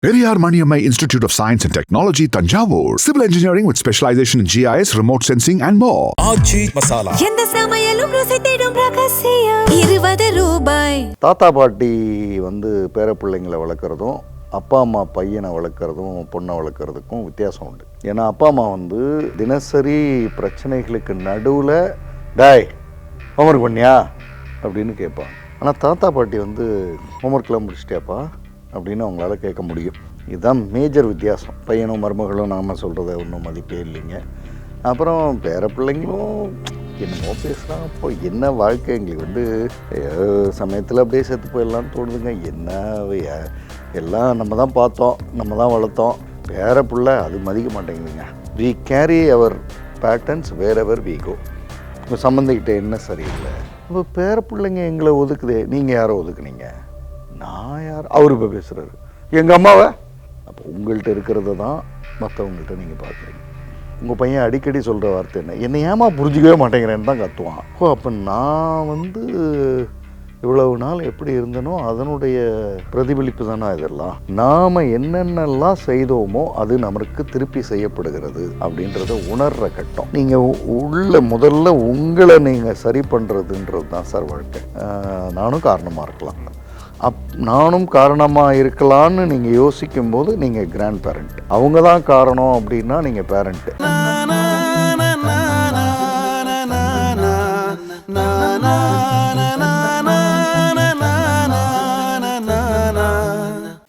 Periyar Maniammai Institute of Science and Technology, Tanjavur. Civil engineering with specialization in GIS, remote sensing and more. ஆச்சி மசாலா. எந்த சமையலும் ருசி தேடும் ரகசியம் 20 ரூபாய். தாத்தா பாட்டி பேர பிள்ளைங்களை வளர்க்குறதும் அப்பா அம்மா பையனை வளர்க்குறதும் பொண்ணை வளர்க்குறதுக்கும் வித்தியாசம் உண்டு. ஏன்னா அப்பா அம்மா தினசரி பிரச்சனைகளுக்கு நடுவில் டாய் ஹோம்ஒர்க் பண்ணியா அப்படின்னு கேட்பாங்க. ஆனால் தாத்தா பாட்டி ஹோம்ஒர்க்லாம் முடிச்சிட்டியாப்பா அப்படின்னு அவங்களால கேட்க முடியும். இதுதான் மேஜர் வித்தியாசம். பையனும் மருமகளும் நாம் சொல்கிறத ஒன்றும் மதிப்பே இல்லைங்க. அப்புறம் பேர பிள்ளைங்களும் என்னமோ பேசுகிறான். அப்போ என்ன வாழ்க்கை எங்களுக்கு சமயத்தில் அப்படியே செத்து போயிடலான்னு தோணுதுங்க. என்ன எல்லாம் நம்ம தான் பார்த்தோம், நம்ம தான் வளர்த்தோம். பேர பிள்ளை அது மதிக்க மாட்டேங்குதுங்க. We carry our patterns wherever we go. இப்போ சம்மந்திக்கிட்ட என்ன சரியில்லை. இப்போ பேர பிள்ளைங்க எங்களை ஒதுக்குதே, நீங்கள் யாரோ ஒதுக்குனீங்க, நான் யார்? அவர் இப்போ பேசுகிறாரு எங்கள் அம்மாவை. அப்போ உங்கள்கிட்ட இருக்கிறத தான் மற்றவங்கள்ட்ட நீங்கள் பார்க்குறீங்க. உங்கள் பையன் அடிக்கடி சொல்கிற வார்த்தை என்னை ஏமா புரிஞ்சிக்கவே மாட்டேங்கிறேன்னு தான் கத்துவான். அப்போ நான் இவ்வளவு நாள் எப்படி இருந்தனோ அதனுடைய பிரதிபலிப்பு தானே இதெல்லாம். நாம் என்னென்னலாம் செய்தோமோ அது நமக்கு திருப்பி செய்யப்படுகிறது அப்படின்றத உணர்கிற கட்டம். நீங்கள் முதல்ல உங்களை நீங்கள் சரி பண்ணுறதுன்றது தான் சார் வாழ்க்கை. நானும் காரணமாக இருக்கலாம், நானும் காரணமாக இருக்கலான்னு நீங்கள் யோசிக்கும் போது நீங்கள் கிராண்ட் பேரண்ட். அவங்க தான் காரணம் அப்படின்னா நீங்கள் பேரண்ட்டு.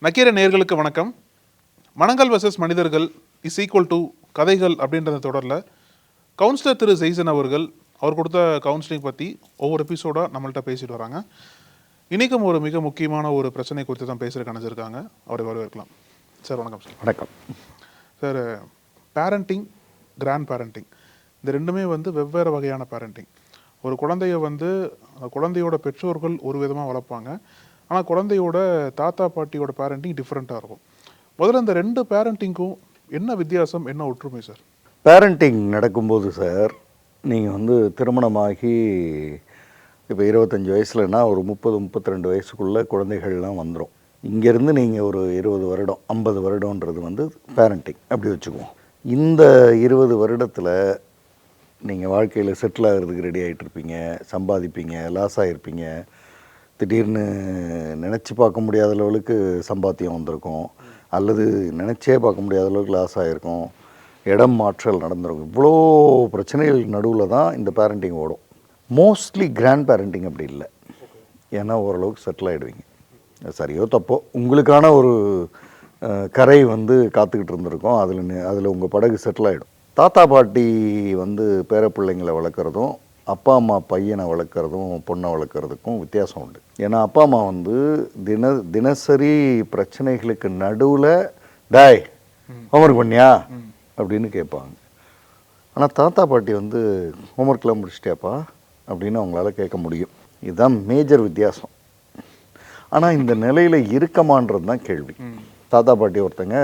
நக்கீர நேயர்களுக்கு வணக்கம். மனங்கள் வர்சஸ் மனிதர்கள் இஸ் ஈக்குவல் டு கதைகள் அப்படின்ற தொடரில் கவுன்சிலர் திரு ஜெய்சன் அவர்கள் அவர் கொடுத்த கவுன்சிலிங் பற்றி ஒவ்வொரு எபிசோடாக நம்மள்கிட்ட பேசிட்டு வராங்க. இன்றைக்கும் ஒரு மிக முக்கியமான ஒரு பிரச்சனை குறித்து தான் பேசுகிறதுக்கு நினச்சிருக்காங்க. அவரை வரவேற்கலாம். சார் வணக்கம். சார் வணக்கம். சார், பேரண்டிங், கிராண்ட் பேரண்டிங் இந்த ரெண்டுமே வெவ்வேறு வகையான பேரண்டிங். ஒரு குழந்தைய குழந்தையோட பெற்றோர்கள் ஒரு விதமாக வளர்ப்பாங்க. ஆனால் குழந்தையோட தாத்தா பாட்டியோட பேரண்டிங் டிஃப்ரெண்ட்டாக இருக்கும். முதல்ல இந்த ரெண்டு பேரண்டிங்கும் என்ன வித்தியாசம், என்ன ஒற்றுமை சார்? பேரண்டிங் நடக்கும்போது சார், நீங்கள் திருமணமாகி இப்போ 25 வயசுலனா ஒரு 30-32 வயசுக்குள்ளே குழந்தைகள்லாம் வந்துடும். இங்கேருந்து நீங்கள் ஒரு 20 வருடம் 50 வருடன்றது பேரண்டிங் அப்படி வச்சுக்குவோம். இந்த 20 வருடத்தில் நீங்கள் வாழ்க்கையில் செட்டில் ஆகிறதுக்கு ரெடி ஆகிட்டு இருப்பீங்க, சம்பாதிப்பீங்க, லாஸ் ஆகிருப்பீங்க, திடீர்னு நினச்சி பார்க்க முடியாத அளவுக்கு சம்பாத்தியம் வந்திருக்கும், அல்லது நினச்சே பார்க்க முடியாத அளவுக்கு லாஸ் ஆகிருக்கும், இடம் மாற்றல் நடந்திருக்கும். இவ்வளோ பிரச்சனைகள் நடுவில் தான் இந்த பேரண்டிங் ஓடும். மோஸ்ட்லி கிராண்ட் பேரண்டிங் அப்படி இல்லை. ஏன்னா ஓரளவுக்கு செட்டில் ஆகிடுவீங்க. சரியோ தப்போ உங்களுக்கான ஒரு கரை காத்துக்கிட்டு இருந்திருக்கோம். அதில் உங்கள் படகு செட்டில் ஆகிடும். தாத்தா பாட்டி பேர பிள்ளைங்களை வளர்க்குறதும் அப்பா அம்மா பையனை வளர்க்குறதும் பொண்ணை வளர்க்குறதுக்கும் வித்தியாசம் உண்டு. ஏன்னா அப்பா அம்மா தினசரி பிரச்சனைகளுக்கு நடுவில் டாய் ஹோம்ஒர்க் பண்ணியா அப்படின்னு கேட்பாங்க. ஆனால் தாத்தா பாட்டி ஹோம்ஒர்க்லாம் முடிச்சிட்டியாப்பா அப்படின்னு அவங்களால கேட்க முடியும். இதுதான் மேஜர் வித்தியாசம். ஆனால் இந்த நிலையில் இருக்கமான்றது தான் கேள்வி. தாத்தா பாட்டி ஒருத்தங்க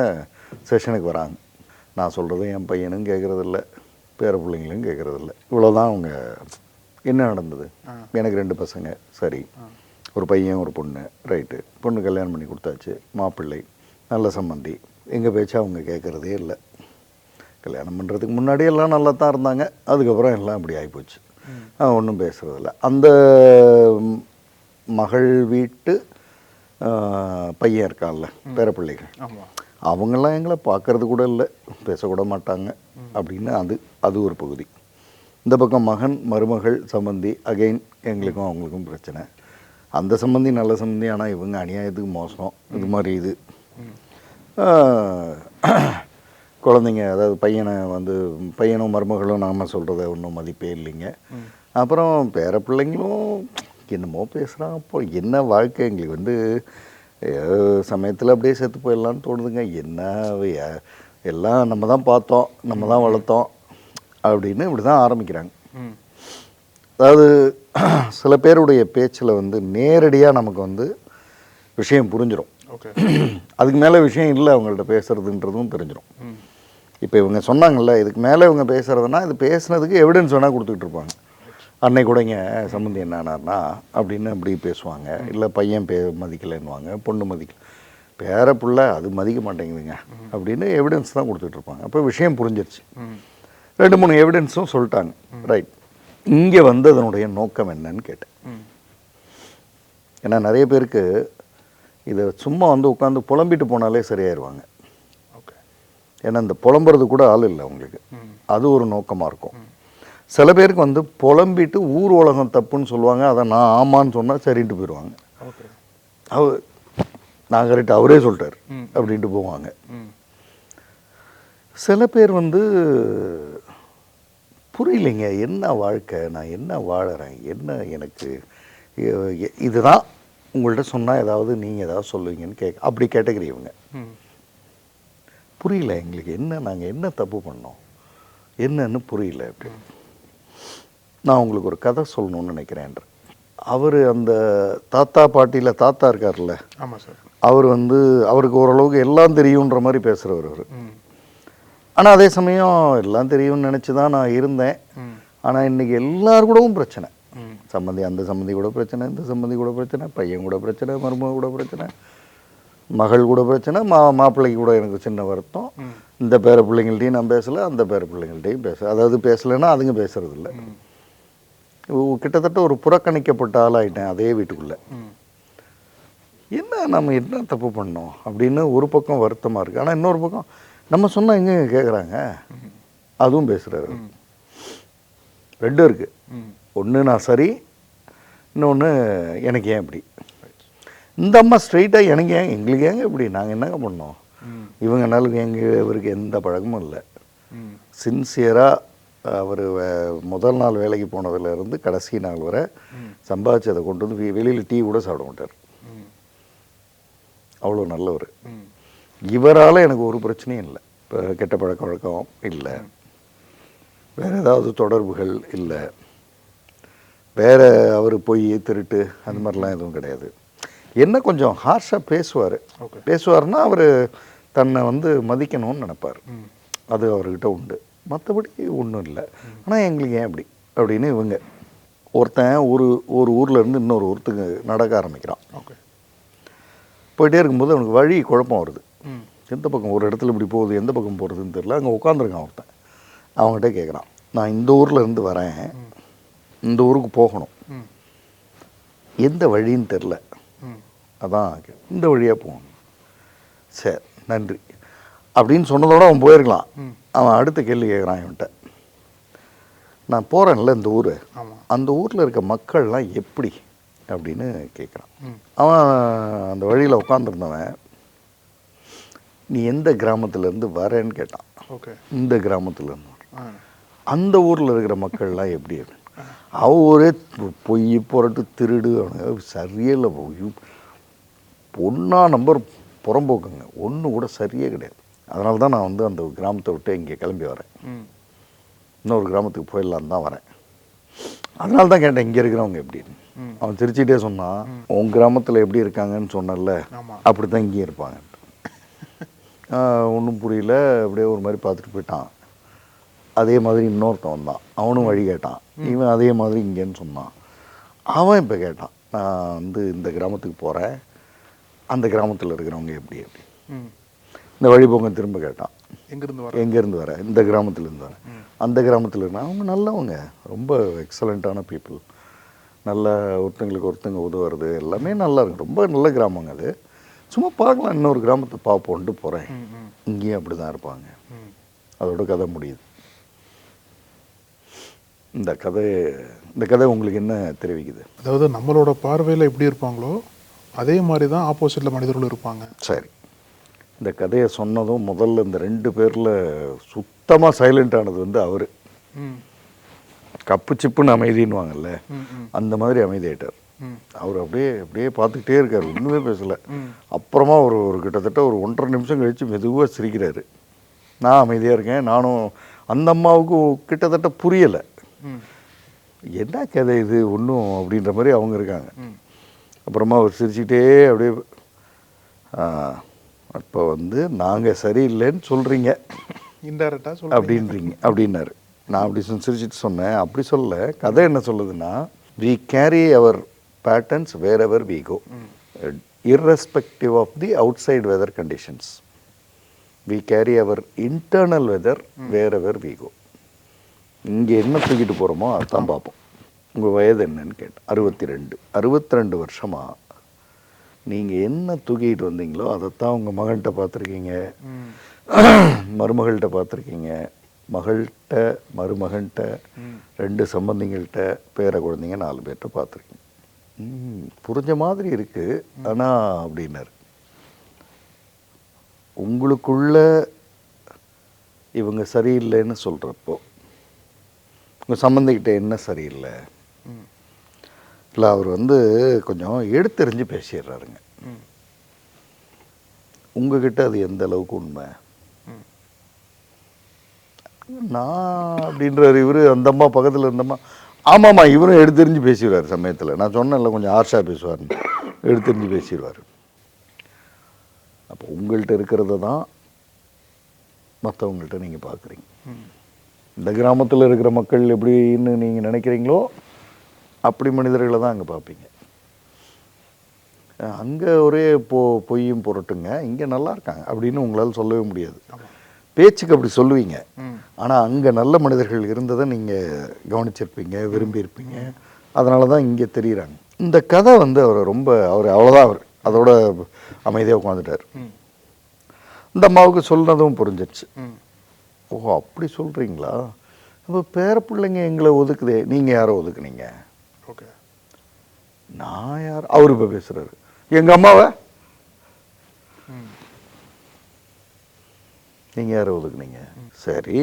செஷனுக்கு வராங்க. நான் சொல்கிறது என் பையனும் கேட்குறதில்ல, பேர பிள்ளைங்களும் கேட்குறதில்ல. இவ்வளோதான். அவங்க என்ன நடந்தது, எனக்கு 2 பசங்க, சரி, ஒரு பையன் ஒரு பொண்ணு, ரைட்டு, பொண்ணு கல்யாணம் பண்ணி கொடுத்தாச்சு, மாப்பிள்ளை நல்ல சம்மந்தி, எங்கள் பேச்சா அவங்க கேட்குறதே இல்லை. கல்யாணம் பண்ணுறதுக்கு முன்னாடி எல்லாம் நல்லா தான் இருந்தாங்க, அதுக்கப்புறம் எல்லாம் இப்படி ஆகிப்போச்சு, ஒன்றும் பேசுகிறதில்ல. அந்த மகள் வீட்டு பையன் இருக்கான்ல, பேர பிள்ளைகள், அவங்கெல்லாம் எங்களை பார்க்கறது கூட இல்லை, பேசக்கூட மாட்டாங்க அப்படின்னு அது ஒரு பகுதி. இந்த பக்கம் மகன் மருமகள் சம்பந்தி, அகைன் எங்களுக்கும் அவங்களுக்கும் பிரச்சனை. அந்த சம்பந்தி நல்ல சம்பந்தி, ஆனால் இவங்க அநியாயத்துக்கு மோசம். இது மாதிரி இது குழந்தைங்க, அதாவது பையனும் மருமகளும் நாம் சொல்கிறத ஒன்றும் மதிப்பே இல்லைங்க. அப்புறம் பேர பிள்ளைங்களும் என்னமோ பேசுகிறான். அப்போ என்ன வாழ்க்கை எங்களுக்கு சமயத்தில் அப்படியே செத்து போயிடலான்னு தோணுதுங்க. என்ன எல்லாம் நம்ம தான் பார்த்தோம், நம்ம தான் வளர்த்தோம் அப்படின்னு இப்படி தான் ஆரம்பிக்கிறாங்க. அதாவது சில பேருடைய பேச்சில் நேரடியாக நமக்கு விஷயம் புரிஞ்சிடும். அதுக்கு மேலே விஷயம் இல்லை அவங்கள்ட்ட பேசுகிறதுன்றதும் தெரிஞ்சிடும். இப்போ இவங்க சொன்னாங்கல்ல, இதுக்கு மேலே இவங்க பேசுகிறதுனா இது பேசுனதுக்கு எவிடன்ஸ் வேணால் கொடுத்துக்கிட்டு இருப்பாங்க. அன்னை கூடங்க சம்மந்தி என்னானார்னா அப்படின்னு அப்படி பேசுவாங்க. இல்லை பையன் மதிக்கலைன்னுவாங்க, பொண்ணு மதிக்கல. பேர பிள்ளை அது மதிக்க மாட்டேங்குதுங்க அப்படின்னு எவிடன்ஸ் தான் கொடுத்துட்ருப்பாங்க. அப்போ விஷயம் புரிஞ்சிருச்சு. 2-3 எவிடன்ஸும் சொல்லிட்டாங்க. ரைட், இங்கே வந்து அதனுடைய நோக்கம் என்னன்னு கேட்டேன். ஏன்னா நிறைய பேருக்கு இதை சும்மா வந்து உட்காந்து புலம்பிட்டு போனாலே சரியாயிருவாங்க. ஏன்னா இந்த புலம்புறது கூட ஆள் இல்லை அவங்களுக்கு. அது ஒரு நோக்கமாக இருக்கும். சில பேருக்கு வந்து புலம்பிட்டு ஊர் உலகம் தப்புன்னு சொல்லுவாங்க. அதை நான் ஆமான்னு சொன்னால் சரின்ட்டு போயிடுவாங்க. நான் கரெக்ட், அவரே சொல்லிட்டார் அப்படின்ட்டு போவாங்க. சில பேர் வந்து புரியலைங்க, என்ன வாழ்க்கை, நான் என்ன வாழறேன், என்ன எனக்கு இதுதான் உங்கள்கிட்ட சொன்னால் ஏதாவது நீங்கள் ஏதாவது சொல்லுவீங்கன்னு அப்படி கேட்டகரி இவங்க. புரியல எங்களுக்கு, என்ன நாங்கள் என்ன தப்பு பண்ணோம் என்னன்னு புரியல. அப்படி நான் உங்களுக்கு ஒரு கதை சொல்லணும்னு நினைக்கிறேன். அவர் அந்த தாத்தா பாட்டியில் தாத்தா இருக்கார்ல, ஆமாம் சார், அவர் வந்து அவருக்கு ஓரளவுக்கு எல்லாம் தெரியுன்ற மாதிரி பேசுகிறவர் அவர். ஆனால் அதே சமயம் எல்லாம் தெரியும்னு நினச்சி தான் நான் இருந்தேன். ஆனால் இன்றைக்கி எல்லார் கூடவும் பிரச்சனை. சம்மந்தி, அந்த சம்மந்தி கூட பிரச்சனை, இந்த சம்மந்தி கூட பிரச்சனை, பையன் கூட பிரச்சனை, மருமக கூட பிரச்சனை, மகள் கூட பிரச்சனை, மாப்பிள்ளைக்கு கூட எனக்கு சின்ன வருத்தம். இந்த பேர பிள்ளைங்கள்ட்டையும் நான் பேசலை, அந்த பேர பிள்ளைங்கள்ட்டையும் அதாவது பேசலைன்னா அதுங்க பேசுறதில்ல. கிட்டத்தட்ட ஒரு புறக்கணிக்கப்பட்ட ஆளாயிட்டேன் அதே வீட்டுக்குள்ளே. என்ன நம்ம என்ன தப்பு பண்ணோம் அப்படின்னு ஒரு பக்கம் வருத்தமாக இருக்குது. ஆனால் இன்னொரு பக்கம் நம்ம சொன்னால் எங்கே கேட்குறாங்க, அதுவும் பேசுகிறாரு. ரெண்டும் இருக்குது. ஒன்று நான் சரி, இன்னொன்று எனக்கு ஏன் இப்படி. இந்த அம்மா ஸ்ட்ரெயிட்டாக எனக்கு ஏன், எங்களுக்கு ஏங்க இப்படி, நாங்கள் என்னங்க பண்ணோம், இவங்கனால இவருக்கு எந்த பழக்கமும் இல்லை. சின்சியராக அவர் முதல் நாள் வேலைக்கு போனதுலேருந்து கடைசி நாள் வரை சம்பாதிச்சதை கொண்டு வந்து வெளியில் டீ கூட சாப்பிட மாட்டார். அவ்வளோ நல்லவர். இவரால் எனக்கு ஒரு பிரச்சனையும் இல்லை. இப்போ கெட்ட பழக்க வழக்கம் இல்லை, வேறு ஏதாவது தொடர்புகள் இல்லை, வேறு அவர் போய் திருட்டு அந்த மாதிரிலாம் எதுவும் கிடையாது. என்ன கொஞ்சம் ஹார்ஷாக பேசுவார்னா அவர் தன்னை வந்து மதிக்கணும்னு நினைப்பார். அது அவர்கிட்ட உண்டு, மற்றபடி ஒன்றும் இல்லை. ஆனால் எங்களுக்கு ஏன் அப்படி அப்படின்னு இவங்க ஒருத்தன் ஒரு ஊரில் இருந்து இன்னொரு ஊருக்கு நடக்க ஆரம்பிக்கிறான். போயிட்டே இருக்கும்போது அவனுக்கு வழி குழப்பம் வருது. எந்த பக்கம் ஒரு இடத்துல இப்படி போகுது, எந்த பக்கம் போகிறதுன்னு தெரியல. அங்கே உட்காந்துருக்கான் ஒருத்தன். அவங்ககிட்ட கேட்குறான், நான் இந்த ஊரில் இருந்து வரேன், இந்த ஊருக்கு போகணும், எந்த வழின்னு தெரில, அதான் இந்த வழியாக போகணும். சரி நன்றி அப்படின்னு சொன்னதோடு அவன் போயிருக்கலாம். அவன் அடுத்த கேள்வி கேட்குறான் இவன்கிட்ட, நான் போகிறேன்ல இந்த ஊர், அந்த ஊரில் இருக்க மக்கள்லாம் எப்படி அப்படின்னு கேட்குறான். அவன் அந்த வழியில் உட்காந்துருந்தவன், நீ எந்த கிராமத்துலேருந்து வரேன்னு கேட்டான். இந்த கிராமத்துலேருந்து. அந்த ஊரில் இருக்கிற மக்கள்லாம் எப்படி அப்படின்னு. அவன் ஒரே பொய் புரட்டு திருடு, அவனுங்க சரியே இல்லை, ஒன்றா நம்பர் புறம்போக்குங்க, ஒன்று கூட சரியே கிடையாது. அதனால தான் நான் வந்து அந்த கிராமத்தை விட்டு இங்கே கிளம்பி வரேன், இன்னொரு கிராமத்துக்கு போயிடலான்னு தான் வரேன். அதனால தான் கேட்டேன் இங்கே இருக்கிறவங்க எப்படின்னு. அவன் சிரிச்சுட்டே சொன்னான், உன் கிராமத்தில் எப்படி இருக்காங்கன்னு சொன்னல, அப்படி தான் இங்கேயும் இருப்பாங்க. ஒன்றும் புரியல, அப்படியே ஒரு மாதிரி பார்த்துட்டு போயிட்டான். அதே மாதிரி இன்னொருத்தன் வந்தான், அவனும் வழி கேட்டான். இவன் அதே மாதிரி இங்கேன்னு சொன்னான். அவன் இப்போ கேட்டான், நான் வந்து இந்த கிராமத்துக்கு போகிறேன், அந்த கிராமத்தில் இருக்கிறவங்க எப்படி எப்படி. இந்த வழிபோங்க திரும்ப கேட்டான், எங்கேருந்து வர, இந்த கிராமத்துலேருந்து வரேன், அந்த கிராமத்தில் இருந்தா. அவங்க நல்லவங்க, ரொம்ப எக்ஸலண்ட்டான பீப்புள், நல்ல ஒருத்தங்களுக்கு ஒருத்தங்க உதவுறது எல்லாமே நல்லா இருக்கும், ரொம்ப நல்ல கிராமங்க அது. சும்மா பார்க்கலாம், இன்னொரு கிராமத்தை பார்ப்போன்ட்டு போகிறேன், இங்கேயும் அப்படி தான் இருப்பாங்க. அதோட கதை முடியுது. இந்த கதை உங்களுக்கு என்ன தெரிவிக்குது? அதாவது நம்மளோட பார்வையில் எப்படி இருப்பாங்களோ அதே மாதிரி தான் ஆப்போசிட்டில் மனிதர்களும் இருப்பாங்க. சரி, இந்த கதையை சொன்னதும் முதல்ல இந்த 2 பேரில் சுத்தமாக சைலண்ட் ஆனது வந்து அவர். கப்பு சிப்புன்னு அமைதின்னுவாங்கல்ல, அந்த மாதிரி அமைதியாயிட்டார். அவர் அப்படியே பார்த்துக்கிட்டே இருக்கார், ஒன்றுமே பேசலை. அப்புறமா ஒரு கிட்டத்தட்ட ஒரு 1.5 நிமிஷம் கழித்து மெதுவாக சிரிக்கிறாரு. நான் அமைதியாக இருக்கேன். நானும் அந்த அம்மாவுக்கு கிட்டத்தட்ட புரியலை, என்ன கதை இது ஒன்றும் அப்படின்ற மாதிரி அவங்க இருக்காங்க. அப்புறமா அவர் சிரிச்சுக்கிட்டே அப்படியே, அப்போ வந்து நாங்கள் சரியில்லைன்னு சொல்கிறீங்க அப்படின்னாரு. நான் அப்படி சிரிச்சுட்டு சொன்னேன், அப்படி சொல்ல, கதை என்ன சொல்லுதுன்னா, we carry our patterns wherever we go. irrespective of the outside weather conditions. We carry our internal weather wherever we go. இங்கே என்ன தூக்கிட்டு போகிறோமோ அதுதான் பார்ப்போம். உங்கள் வயது என்னன்னு கேட்டேன். 62 வருஷமாக நீங்கள் என்ன தூக்கிட்டு வந்தீங்களோ அதைத்தான் உங்கள் மகன்கிட்ட பார்த்துருக்கீங்க, மருமகள்கிட்ட பார்த்துருக்கீங்க, மகள்கிட்ட மருமகன்கிட்ட 2 சம்பந்திங்கள்கிட்ட பேர குழந்தைங்க 4 பேர்கிட்ட பார்த்துருக்கீங்க. புரிஞ்ச மாதிரி இருக்குது. ஆனால் அப்படின்னாரு, உங்களுக்குள்ள இவங்க சரியில்லைன்னு சொல்கிறப்போ உங்கள் சம்பந்திக்கிட்ட என்ன சரியில்லை இல்லை, அவர் கொஞ்சம் எடுத்தெறிஞ்சு பேசிடுறாருங்க. உங்ககிட்ட அது எந்த அளவுக்கு உண்மை? நான் அப்படின்றார் இவர். அந்த அம்மா பக்கத்தில் இருந்தம்மா, ஆமாம்மா இவரும் எடுத்தெறிஞ்சு பேசிடுவார் சமயத்தில். நான் சொன்னேன்ல கொஞ்சம் ஹார்ஷாக பேசுவார்னு, எடுத்தெறிஞ்சு பேசிடுவார். அப்போ உங்கள்கிட்ட இருக்கிறத தான் மற்றவங்கள்ட்ட நீங்கள் பார்க்குறீங்க. இந்த கிராமத்தில் இருக்கிற மக்கள் எப்படின்னு நீங்கள் நினைக்கிறீங்களோ அப்படி மனிதர்களை தான் அங்கே பார்ப்பீங்க. அங்கே ஒரே பொய்யும் புரட்டுங்க, இங்கே நல்லா இருக்காங்க அப்படின்னு உங்களால் சொல்லவே முடியாது. பேச்சுக்கு அப்படி சொல்லுவீங்க, ஆனால் அங்கே நல்ல மனிதர்கள் இருந்ததை நீங்கள் கவனிச்சிருப்பீங்க, விரும்பியிருப்பீங்க. அதனால தான் இங்கே தெரியுறாங்க. இந்த கதை அவர் ரொம்ப அவ்வளோதான், அவர் அதோட அமைதியாக உட்காந்துட்டார். இந்த அம்மாவுக்கு சொன்னதும் புரிஞ்சிடுச்சு. ஓ அப்படி சொல்கிறீங்களா, இப்போ பேர பிள்ளைங்க எங்களை ஒதுக்குதே, நீங்கள் யாரை ஒதுக்குனீங்க? ஓகே, நான் யார்? அவர் இப்போ பேசுகிறாரு, எங்கள் அம்மாவை நீங்கள் யாரை ஒதுக்குனீங்க? சரி,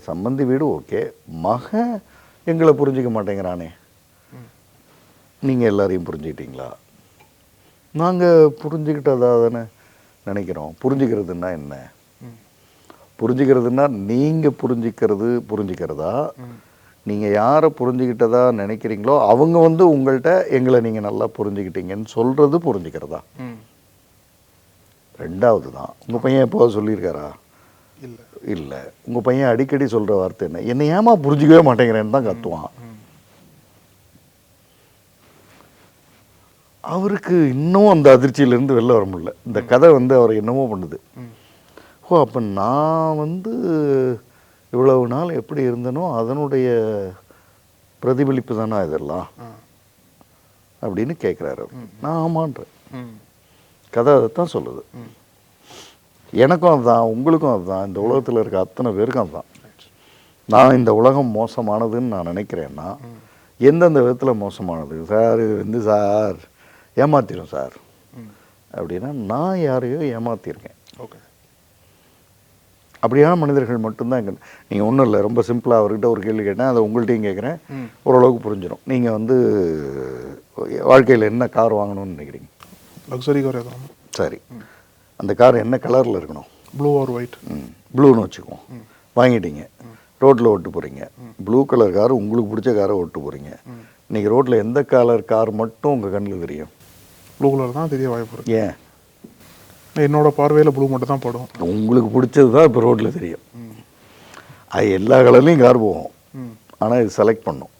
சம்பந்தி வீடு ஓகே, மகன் எங்களை புரிஞ்சிக்க மாட்டேங்கிறானே, நீங்கள் எல்லாரையும் புரிஞ்சுக்கிட்டீங்களா? நாங்கள் புரிஞ்சுக்கிட்டதா தானே நினைக்கிறோம். புரிஞ்சுக்கிறதுனா என்ன? புரிஞ்சுக்கிறதுனா நீங்கள் புரிஞ்சுக்கிறதா, நீங்கள் யாரை புரிஞ்சுக்கிட்டதா நினைக்கிறீங்களோ அவங்க உங்கள்கிட்ட எங்களை நீங்கள் நல்லா புரிஞ்சுக்கிட்டீங்கன்னு சொல்கிறது புரிஞ்சுக்கிறதா? ரெண்டாவது தான். உங்கள் பையன் எப்போது சொல்லியிருக்காரா? இல்லை. உங்கள் பையன் அடிக்கடி சொல்கிற வார்த்தை என்ன? என்னை ஏமா புரிஞ்சிக்கவே மாட்டேங்கிறேன்னு தான் கத்துவான். அவருக்கு இன்னும் அந்த அதிர்ச்சியிலேருந்து வெளில வர முடியல. இந்த கதை அவரை என்னமோ பண்ணுது. ஓ அப்போ நான் இவ்வளவு நாள் எப்படி இருந்தனோ அதனுடைய பிரதிபலிப்பு தானே இதெல்லாம் அப்படின்னு கேட்குறாரு. நான் ஆமான்றேன். கதை அதைத்தான் சொல்லுது. எனக்கும் அதுதான், உங்களுக்கும் அதுதான், இந்த உலகத்தில் இருக்க அத்தனை பேருக்கும் அதுதான். நான் இந்த உலகம் மோசமானதுன்னு நான் நினைக்கிறேன்னா எந்தெந்த விதத்தில் மோசமானது சார்? இது சார் ஏமாத்திடும் சார் அப்படின்னா நான் யாரையோ ஏமாத்திருக்கேன். ஓகே, அப்படியான மனிதர்கள் மட்டும்தான் இங்கே. நீங்கள் ஒன்றும் இல்லை, ரொம்ப சிம்பிளாக அவர்கிட்ட ஒரு கேள்வி கேட்டேன், அதை உங்கள்கிட்டையும் கேட்குறேன், ஓரளவுக்கு புரிஞ்சிடும். நீங்கள் வாழ்க்கையில் என்ன கார் வாங்கணும்னு நினைக்கிறீங்க? லக்ஸரி கார் எதுவும். சரி, அந்த கார் என்ன கலரில் இருக்கணும்? Blue R white? ப்ளூன்னு வச்சுக்குவோம். வாங்கிட்டீங்க, ரோட்டில் ஓட்டு போகிறீங்க. ப்ளூ கலர் கார், உங்களுக்கு பிடிச்ச காரை ஓட்டு போகிறீங்க. இன்றைக்கி ரோட்டில் எந்த கலர் கார் மட்டும் உங்கள் கண்ணில் தெரியும்? ப்ளூ கலர் தான் தெரிய வாய்ப்பு இருக்கு. ஏன்? என்னோட பார்வையில் ப்ளூ மட்டும் தான் படும். உங்களுக்கு பிடிச்சது தான் இப்போ ரோட்டில் தெரியும். அது எல்லா கலர்லேயும் கார் போகும், ஆனால் இது செலக்ட் பண்ணும்.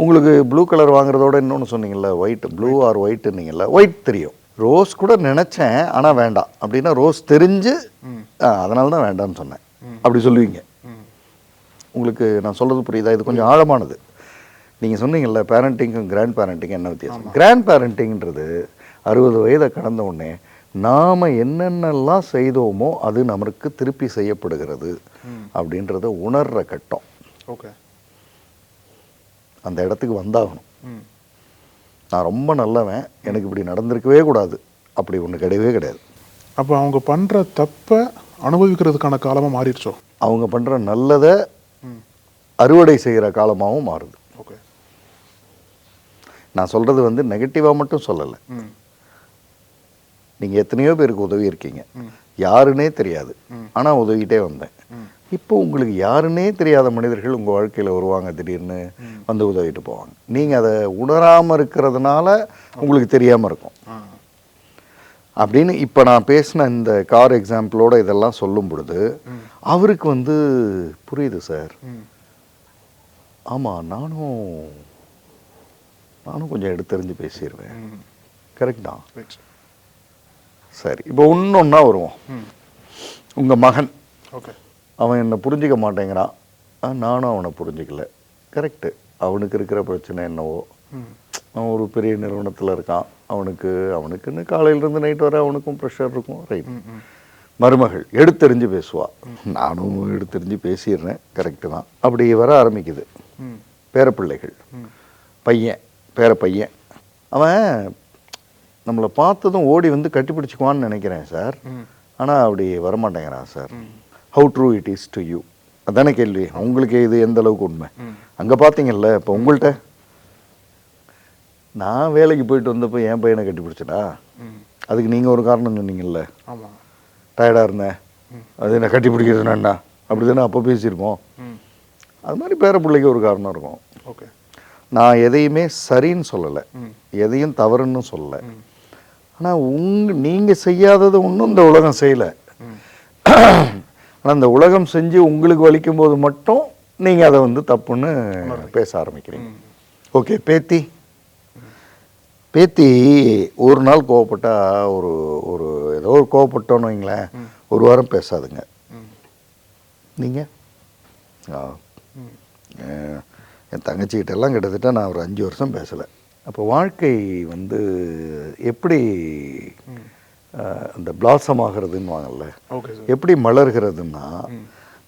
உங்களுக்கு ப்ளூ கலர் வாங்குறதோட இன்னொன்று சொன்னீங்கல்ல, ஒயிட், ப்ளூ ஆர் ஒயிட்டுன்னீங்கல்ல, ஒயிட் தெரியும். ரோஸ் கூட நினச்சேன் ஆனால் வேண்டாம் அப்படின்னா, ரோஸ் தெரிஞ்சு அதனால தான் வேண்டாம்னு சொன்னேன் அப்படி சொல்லுவீங்க. உங்களுக்கு நான் சொல்கிறது புரியுதா? இது கொஞ்சம் ஆழமானது. நீங்கள் சொன்னீங்கல்ல பேரண்டிங்கும் கிராண்ட் பேரண்டிங்கும் என்ன வித்தியாசம்? கிராண்ட் பேரண்டிங்கிறது 60 வயதை கடந்த உடனே நாம் என்னென்னலாம் செய்தோமோ அது நமக்கு திருப்பி செய்யப்படுகிறது அப்படின்றத உணர்கிற கட்டம். ஓகே, அந்த இடத்துக்கு வந்தாகணும். நான் ரொம்ப நல்லவன், எனக்கு இப்படி நடந்திருக்கவே கூடாது, அப்படி ஒன்று கிடையவே கிடையாது. அப்போ அவங்க பண்ணுற தப்பை அனுபவிக்கிறதுக்கான காலமாக மாறிடுச்சோ? அவங்க பண்ணுற நல்லதை அறுவடை செய்கிற காலமாகவும் மாறுது. ஓகே, நான் சொல்கிறது நெகட்டிவாக மட்டும் சொல்லலை. நீங்கள் எத்தனையோ பேருக்கு உதவி இருக்கீங்க, யாருன்னே தெரியாது, ஆனால் உதவிக்கிட்டே வந்தேன். இப்போ உங்களுக்கு யாருன்னே தெரியாத மனிதர்கள் உங்கள் வாழ்க்கையில் வருவாங்க, திடீர்னு உதவிட்டு போவாங்க. நீங்கள் அதை உணராமல் இருக்கிறதுனால உங்களுக்கு தெரியாமல் இருக்கும் அப்படின்னு. இப்போ நான் பேசின இந்த கார் எக்ஸாம்பிளோட இதெல்லாம் சொல்லும் பொழுது அவருக்கு புரியுது சார். ஆமாம், நானும் நானும் கொஞ்சம் எடுத்தறிஞ்சு பேசிடுவேன். கரெக்ட் தான். ரைட். சரி, இப்போ இன்னொன்னா வருவோம். உங்கள் மகன், ஓகே, அவன் என்னை புரிஞ்சிக்க மாட்டேங்கிறான், நானும் அவனை புரிஞ்சிக்கல. கரெக்டு. அவனுக்கு இருக்கிற பிரச்சனை என்னவோ, அவன் ஒரு பெரிய நிறுவனத்தில் இருக்கான், அவனுக்குன்னு காலையிலேருந்து நைட் வரை அவனுக்கும் ப்ரெஷர் இருக்கும். ரைட். மருமகள் எடுத்தெறிஞ்சு பேசுவா, நானும் எடுத்தெறிஞ்சு பேசிடுறேன். கரெக்டு தான். அப்படி வர ஆரம்பிக்குது. பேரப்பிள்ளைகள், பேர பையன், அவன் நம்மளை பார்த்ததும் ஓடி வந்து கட்டி பிடிச்சிக்குவான்னு நினைக்கிறேன் சார். ஆனால் அப்படி வரமாட்டேங்கிறான் சார். How true it is to you? அதானே கேள்வி. உங்களுக்கு இது எந்த அளவுக்கு உண்மை? அங்கே பார்த்தீங்கல்ல, இப்போ உங்கள்கிட்ட நான் வேலைக்கு போயிட்டு வந்தப்போ என் பையனை கட்டி பிடிச்சடா, அதுக்கு நீங்கள் ஒரு காரணம் சொன்னீங்கல்ல, டயர்டாக இருந்தேன், அது என்ன கட்டி பிடிக்கிறதுனா அப்படி தானே அப்போ பேசியிருக்கோம். அது மாதிரி பேர பிள்ளைக்கு ஒரு காரணம் இருக்கும். ஓகே, நான் எதையுமே சரின்னு சொல்லலை, எதையும் தவறுன்னு சொல்லலை. ஆனால் நீங்கள் செய்யாதது ஒன்றும் இந்த உலகம் செய்யலை. ஆனால் இந்த உலகம் செஞ்சு உங்களுக்கு வலிக்கும் போது மட்டும் நீங்கள் அதை வந்து தப்புன்னு பேச ஆரம்பிக்கிறீங்க. ஓகே, பேத்தி ஒரு நாள் கோவப்பட்டா, ஒரு ஏதோ ஒரு கோவப்பட்டோன்னு வைங்களேன், ஒரு வாரம் பேசாதுங்க. நீங்கள் என் தங்கச்சிக்கிட்டெல்லாம் கிட்டத்தட்ட நான் ஒரு 5 வருஷம் பேசலை. அப்போ வாழ்க்கை வந்து எப்படி அந்த பிளாசம் ஆகிறதுன்னு வாங்கல்ல, எப்படி மலர்கிறதுன்னா,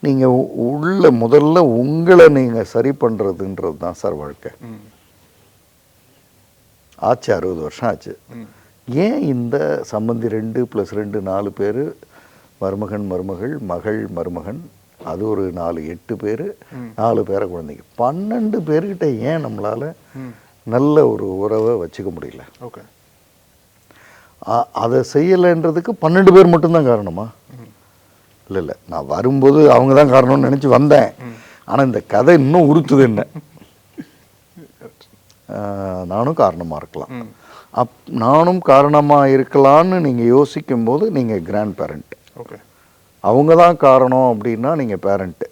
நீங்கள் முதல்ல உங்களை நீங்கள் சரி பண்ணுறதுன்றது தான் சார் வாழ்க்கை. ஆச்சு, 60 வருஷம் ஆச்சு. ஏன் இந்த சம்பந்தி 2 + 2 4 பேர், மருமகன் மருமகள், மகள் மருமகன், அது ஒரு 4 8 பேர், 4 பேர குழந்தைங்க, 12 பேர்கிட்ட ஏன் நம்மளால் நல்ல ஒரு உறவை வச்சுக்க முடியல? ஓகே, அதை செய்யலைன்றதுக்கு 12 பேர் மட்டும்தான் காரணமா? இல்லை, நான் வரும்போது அவங்க தான் காரணம்னு நினச்சி வந்தேன். ஆனால் இந்த கதை இன்னும் உறுத்துது என்ன. நானும் காரணமாக இருக்கலாம். நானும் காரணமாக இருக்கலான்னு நீங்கள் யோசிக்கும் போது நீங்கள் கிராண்ட் பேரண்ட். ஓகே, அவங்க தான் காரணம் அப்படின்னா நீங்கள் பேரண்ட்டு.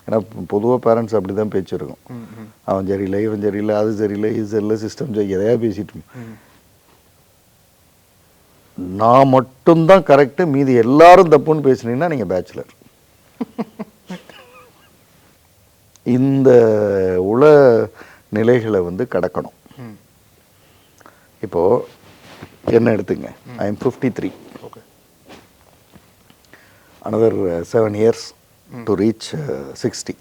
ஏன்னா பொதுவாக பேரண்ட்ஸ் அப்படி தான் பேச்சு இருக்கும். அவன் சரியில்லை, இவன் சரியில்லை, அது சரியில்லை, இது சரியில்லை, சிஸ்டம் சரி, எதையா பேசிட்டு நான் மட்டும்தான் கரெக்டு, மீதி எல்லாரும் தப்புன்னு பேசுனீங்கன்னா நீங்கள் பேச்சுலர். இந்த உல நிலைகளை வந்து கடக்கணும். இப்போது என்ன எடுத்துங்க, I am 53. another 7 years to reach 60.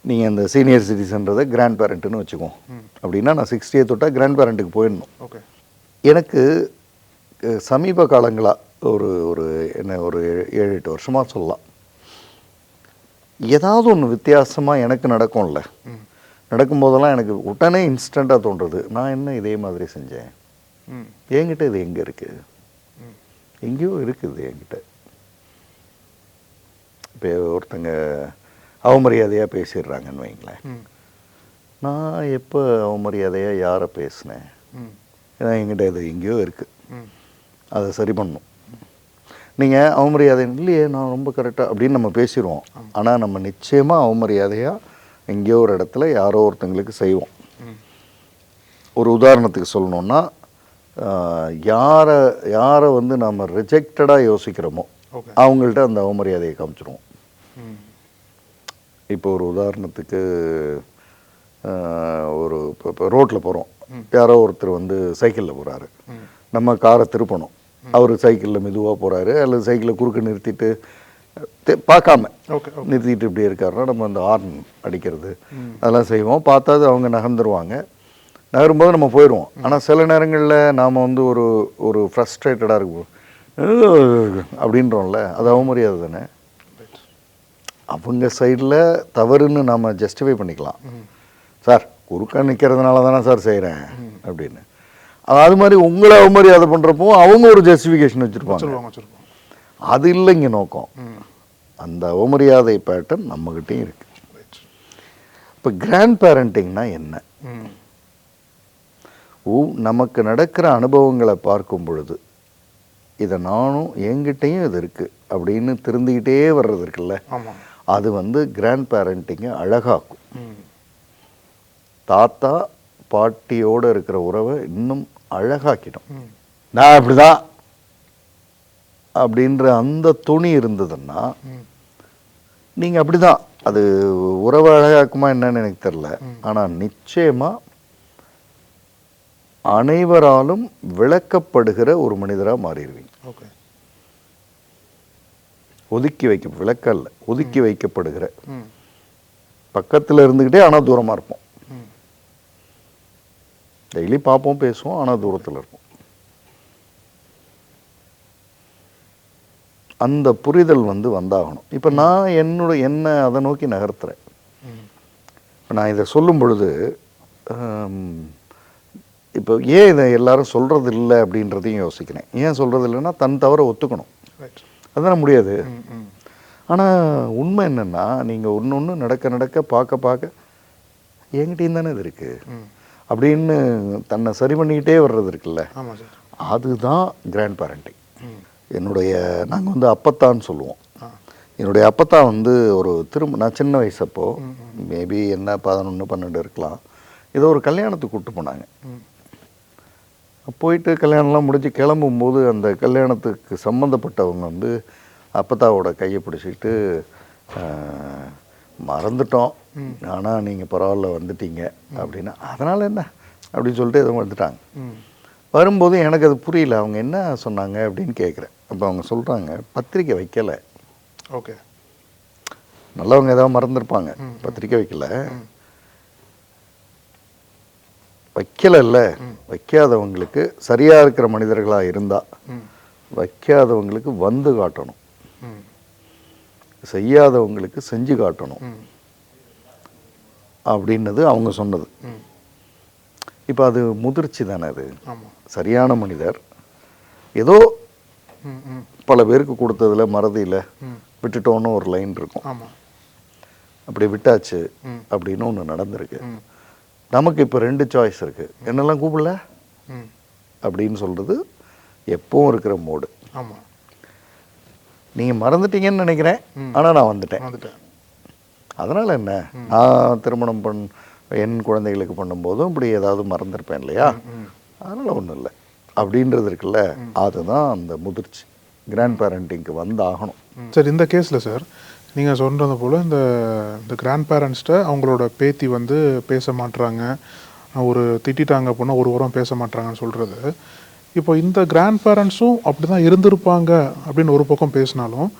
நீங்கள் அந்த சீனியர் சிட்டிசன்றதை கிராண்ட் பேரண்ட்டுன்னு வச்சுக்கோம். அப்படின்னா நான் 60 தொட்டா கிராண்ட் பேரண்ட்டுக்கு போயிடணும். ஓகே, எனக்கு சமீப காலங்களாக ஒரு 7-8 வருஷமாக சொல்லலாம், ஏதாவது ஒன்று வித்தியாசமாக எனக்கு நடக்கும்ல. நடக்கும்போதெல்லாம் எனக்கு உடனே இன்ஸ்டண்ட்டாக தோன்றுறது, நான் என்ன இதே மாதிரி செஞ்சேன், என்கிட்ட இது எங்கே இருக்குது, எங்கேயோ இருக்குது என்கிட்ட. இப்போ ஒருத்தங்க அவமரியாதையாக பேசிடுறாங்கன்னு வைங்களேன், நான் எப்போ அவமரியாதையாக யாரை பேசினேன், ஏன்னா என்கிட்ட இது எங்கேயோ இருக்குது, அதை சரி பண்ணணும். நீங்கள் அவமரியாதை இல்லையே, நான் ரொம்ப கரெக்டாக அப்படின்னு நம்ம பேசிடுவோம். ஆனால் நம்ம நிச்சயமாக அவமரியாதையாக எங்கேயோ ஒரு இடத்துல யாரோ ஒருத்தங்களுக்கு செய்வோம். ஒரு உதாரணத்துக்கு சொல்லணுன்னா, யாரை வந்து நம்ம ரிஜெக்டடாக யோசிக்கிறோமோ அவங்கள்ட்ட அந்த அவமரியாதையை காமிச்சிடுவோம். இப்போ ஒரு உதாரணத்துக்கு இப்போ ரோட்டில் போகிறோம், யாரோ ஒருத்தர் வந்து சைக்கிளில் போகிறாரு, நம்ம காரை திருப்பணும், அவர் சைக்கிளில் மெதுவாக போகிறாரு, அல்லது சைக்கிளை குறுக்க நிறுத்திட்டு பார்க்காம நிறுத்திட்டு இப்படி இருக்காருன்னா நம்ம அந்த ஹார்ன் அடிக்கிறது அதெல்லாம் செய்வோம். பார்த்தாது அவங்க நகர்ந்துருவாங்க, நகரும்போது நம்ம போயிடுவோம். ஆனால் சில நேரங்களில் நாம் வந்து ஒரு ஃப்ரஸ்ட்ரேட்டடாக இருக்கும் அப்படின்றோம்ல, அது அவமரியாதை தானே. அவங்க சைடில் தவறுன்னு நாம் ஜஸ்டிஃபை பண்ணிக்கலாம். சார் குறுக்க நிற்கிறதுனால தானே சார் செய்கிறேன் அப்படின்னு. அது மாதிரி உங்களை அவமரியாதை பண்ணுறப்போ அவங்க ஒரு ஜஸ்டிஃபிகேஷன் வச்சுருப்பாங்க. அது இல்லைங்க நோக்கம். அந்த அவமரியாதை பேட்டர்ன் நம்மகிட்டையும் இருக்கு. இப்போ கிராண்ட் பேரண்டிங்னா என்ன? நமக்கு நடக்கிற அனுபவங்களை பார்க்கும் பொழுது இதை நானும் என்கிட்டையும் இது இருக்கு அப்படின்னு திருந்திக்கிட்டே வர்றது இருக்குல்ல, அது வந்து கிராண்ட் பேரண்டிங்கை அழகாக்கும். தாத்தா பாட்டியோடு இருக்கிற உறவை இன்னும் அழகாக்கிடும். நான் அப்படிதான் அப்படின்ற அந்த துணி இருந்ததுன்னா நீங்கள் அப்படிதான். அது உறவை அழகாக்குமா என்னன்னு எனக்கு தெரியல. ஆனால் நிச்சயமாக அனைவராலும் விளக்கப்படுகிற ஒரு மனிதராக மாறிடுவீங்க. ஓகே. ஒதுக்கி வைக்க விளக்கல்ல, ஒதுக்கி வைக்கப்படுகிற, பக்கத்தில் இருந்துக்கிட்டே ஆனால் தூரமாக இருப்போம். டெய்லி பார்ப்போம், பேசுவோம், ஆனால் தூரத்தில் இருப்போம். அந்த புரிதல் வந்தாகணும். இப்போ நான் என்ன அதை நோக்கி நகர்த்துறேன். இப்போ நான் இதை சொல்லும் பொழுது இப்போ ஏன் இதை எல்லாரும் சொல்கிறது இல்லை அப்படின்றதையும் யோசிக்கிறேன். ஏன் சொல்கிறது இல்லைன்னா தன் தவற ஒத்துக்கணும். அதுதான் முடியாது. ஆனால் உண்மை என்னென்னா நீங்கள் ஒன்று நடக்க பார்க்க என்கிட்டையும் தானே இது இருக்குது அப்படின்னு தன்னை சரி பண்ணிக்கிட்டே வர்றது இருக்குல்ல, அதுதான் கிராண்ட் பேரண்டிங். நாங்கள் அப்பத்தான்னு சொல்லுவோம். என்னுடைய அப்பத்தா ஒரு நான் சின்ன வயசு அப்போ மேபி என்ன 11, 12 இருக்கலாம். ஏதோ ஒரு கல்யாணத்துக்கு கூப்பிட்டு போனாங்க. போயிட்டு கல்யாணம்லாம் முடிஞ்சு கிளம்பும்போது அந்த கல்யாணத்துக்கு சம்மந்தப்பட்டவங்க அப்பத்தாவோட கையை பிடிச்சிக்கிட்டு மறந்துட்டோம், ஆனால் நீங்கள் பரவாயில்ல வந்துட்டீங்க அப்படின்னா அதனால் என்ன அப்படின்னு சொல்லிட்டு எதுவும் வந்துட்டாங்க. வரும்போது எனக்கு அது புரியல, அவங்க என்ன சொன்னாங்க அப்படின்னு கேட்குறேன். அப்போ அவங்க சொல்கிறாங்க, பத்திரிக்கை வைக்கலை. ஓகே. நல்லவங்க ஏதாவது மறந்துருப்பாங்க, பத்திரிக்கை வைக்கலைல்ல. வைக்காதவங்களுக்கு சரியாக இருக்கிற மனிதர்களாக இருந்தால் வைக்காதவங்களுக்கு வந்து காட்டணும், செய்யாதவங்களுக்கு செஞ்சு காட்டணும் அப்படின்னது அவங்க சொன்னது. இப்போ அது முதிர்ச்சி தானே. அது சரியான மனிதர் ஏதோ பல பேருக்கு கொடுத்ததில் மறதியில் விட்டுட்டோன்னு ஒரு லைன் இருக்கும். அப்படி விட்டாச்சு அப்படின்னு ஒன்று நடந்திருக்கு. நமக்கு இப்போ 2 சாய்ஸ் இருக்குது. என்னெல்லாம் கூப்பிடல அப்படின்னு சொல்கிறது எப்பவும் இருக்கிற மோடு. நீங்கள் மறந்துட்டீங்கன்னு நினைக்கிறேன், ஆனால் நான் வந்துட்டேன். அதனால் என்ன, நான் திருமணம் என் குழந்தைகளுக்கு பண்ணும்போதும் இப்படி ஏதாவது மறந்துருப்பேன் இல்லையா, அதனால் ஒன்றும் இல்லை அப்படின்றது இருக்குல்ல, அதுதான் அந்த முதிர்ச்சி. கிராண்ட் பேரண்டிங்க்கு ஆகணும். சார், இந்த கேஸில் சார் நீங்கள் சொல்கிறது போல் இந்த கிராண்ட் பேரண்ட்ஸ்கிட்ட அவங்களோட பேத்தி பேச மாட்டுறாங்க, ஒரு திட்டாங்க அப்படின்னா ஒரு வாரம் பேச மாட்டுறாங்கன்னு சொல்கிறது. இப்போ இந்த கிராண்ட் பேரண்ட்ஸும் அப்படி தான் இருந்திருப்பாங்க அப்படின்னு ஒரு பக்கம் பேசினாலும்,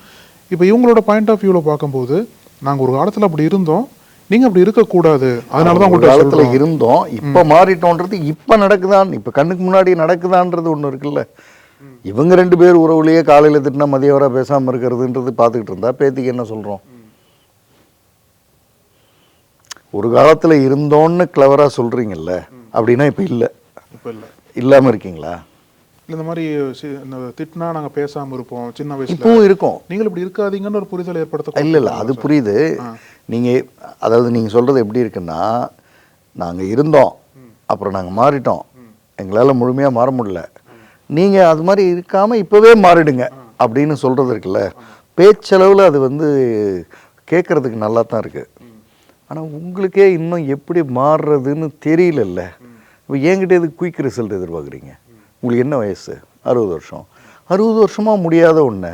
இப்போ இவங்களோட பாயிண்ட் ஆஃப் வியூவில் பார்க்கும்போது நாங்கள் ஒரு காலத்தில் அப்படி இருந்தோம், நீங்கள் அப்படி இருக்கக்கூடாது, அதனால தான் உங்கள்கிட்ட காலத்தில் இருந்தோம், இப்போ மாறிட்டோன்றது இப்போ நடக்குதான், இப்போ கண்ணுக்கு முன்னாடி நடக்குதான்றது ஒன்று இருக்குல்ல. இவங்க 2 பேர் உறவுலையே காலையில் திட்டினா மதியம் வர பேசாமல் இருக்கிறதுன்றது பார்த்துக்கிட்டு இருந்தா பேத்திக்கு என்ன சொல்கிறோம்? ஒரு காலத்தில் இருந்தோன்னு கிளவராக சொல்கிறீங்கல்ல, அப்படின்னா இப்போ இல்லை, இல்லாமல் இருக்கீங்களா? இந்த மாதிரி திட்டினா நாங்கள் பேசாமல் இருப்போம், சின்ன வயசுல இப்பவும் இருக்கோம், நீங்கள் இப்படி இருக்காதீங்கன்னு ஒரு புரிதல் ஏற்படுத்த. இல்லை அது புரியுது. நீங்கள் அதாவது நீங்கள் சொல்கிறது எப்படி இருக்குன்னா, நாங்கள் இருந்தோம் அப்புறம் நாங்கள் மாறிட்டோம், எங்களால் முழுமையாக மாற முடியல, நீங்கள் அது மாதிரி இருக்காமல் இப்போவே மாறிடுங்க அப்படின்னு சொல்கிறது இருக்குல்ல. பேச்சளவில் அது கேட்குறதுக்கு நல்லா தான் இருக்குது. ஆனால் உங்களுக்கே இன்னும் எப்படி மாறுறதுன்னு தெரியலல்ல. இப்போ என்கிட்ட எதுக்கு குயிக் ரிசல்ட் எதிர்பார்க்குறீங்க? உங்களுக்கு என்ன வயசு? 60 வருஷம். 60 வருஷமாக முடியாத ஒன்று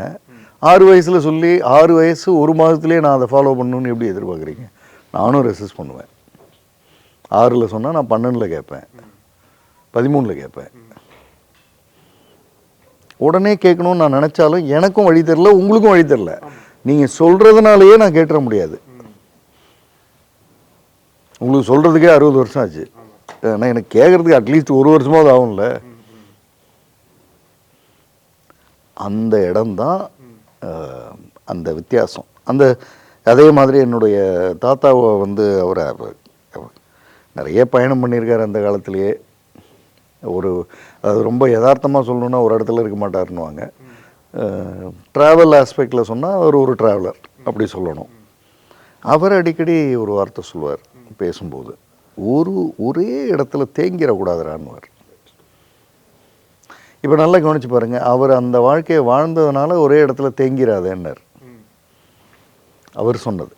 6 வயசில் சொல்லி 6 வயசு 1 மாதத்துலேயே நான் அதை ஃபாலோ பண்ணணுன்னு எப்படி எதிர்பார்க்குறீங்க? நானும் ரெசிஸ்ட் பண்ணுவேன். 6ல் சொன்னால் நான் 12ல் கேட்பேன், 13ல் கேட்பேன். உடனே கேட்கணும்னு நான் நினச்சாலும் எனக்கும் வழி தெரில, உங்களுக்கும் வழி தெரில. நீங்கள் சொல்கிறதுனாலேயே நான் கேட்டுற முடியாது. உங்களுக்கு சொல்கிறதுக்கே 60 வருஷம் ஆச்சு, ஆனால் எனக்கு கேட்குறதுக்கு அட்லீஸ்ட் 1 வருஷமாவது ஆகும்ல. அந்த இடம்தான் அந்த வித்தியாசம். அதே மாதிரி என்னுடைய தாத்தாவை அவரை நிறைய பயணம் பண்ணியிருக்காரு அந்த காலத்திலேயே. அது ரொம்ப யதார்த்தமாக சொல்லணுன்னா ஒரு இடத்துல இருக்க மாட்டாருன்னுவாங்க. ட்ராவல் ஆஸ்பெக்டில் சொன்னால் அவர் ஒரு ட்ராவலர் அப்படி சொல்லணும். அவர் அடிக்கடி ஒரு வார்த்தை சொல்லுவார் பேசும்போது, ஒரே இடத்துல தேங்கிடக்கூடாதுறான்னுவார். இப்போ நல்லா கவனிச்சு பாருங்கள், அவர் அந்த வாழ்க்கையை வாழ்ந்ததுனால ஒரே இடத்துல தேங்கிறாதேன்னார். அவர் சொன்னது,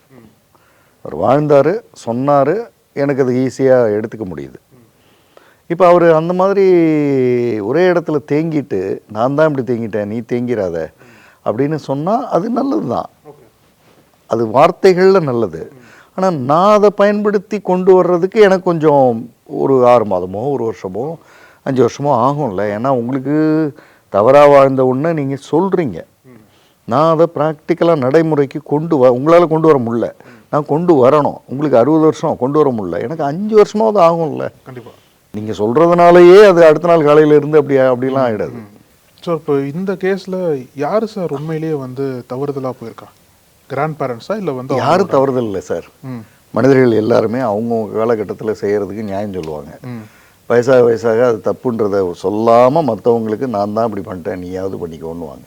அவர் வாழ்ந்தார், சொன்னார், எனக்கு அது ஈஸியாக எடுத்துக்க முடியுது. இப்போ அவர் அந்த மாதிரி ஒரே இடத்துல தேங்கிட்டு நான் தான் இப்படி தேங்கிட்டேன் நீ தேங்கிடாத அப்படின்னு சொன்னால் அது நல்லது தான், அது வார்த்தைகளில் நல்லது. ஆனால் நான் அதை பயன்படுத்தி கொண்டு வர்றதுக்கு எனக்கு கொஞ்சம் ஒரு 6 மாதமோ 1 வருஷமோ 5 வருஷமோ ஆகும்ல. ஏன்னா உங்களுக்கு தவறாக வாழ்ந்த ஒன்றை நீங்கள் சொல்கிறீங்க, நான் அதை ப்ராக்டிக்கலாக நடைமுறைக்கு உங்களால் கொண்டு வர முடியல, நான் கொண்டு வரணும். உங்களுக்கு 60 வருஷம் கொண்டு வர முடியல, எனக்கு 5 வருஷமாவது ஆகும்ல. கண்டிப்பாக நீங்கள் சொல்கிறதுனாலேயே அது அடுத்த நாள் காலையில் இருந்து அப்படிலாம் ஆகிடாது. ஸோ இப்போ இந்த கேஸில் யார் சார் உண்மையிலேயே வந்து தவறுதலாக போயிருக்கா? கிராண்ட் பேரண்ட்ஸா இல்லை வந்து யாரும் தவறுதல் இல்லை சார். மனிதர்கள் எல்லாருமே அவங்கவுங்க காலகட்டத்தில் செய்கிறதுக்கு நியாயம் சொல்லுவாங்க. வயசாக அது தப்புன்றதை சொல்லாமல் மற்றவங்களுக்கு நான் தான் இப்படி பண்ணிட்டேன் நீயாவது பண்ணிக்கோன்னுவாங்க.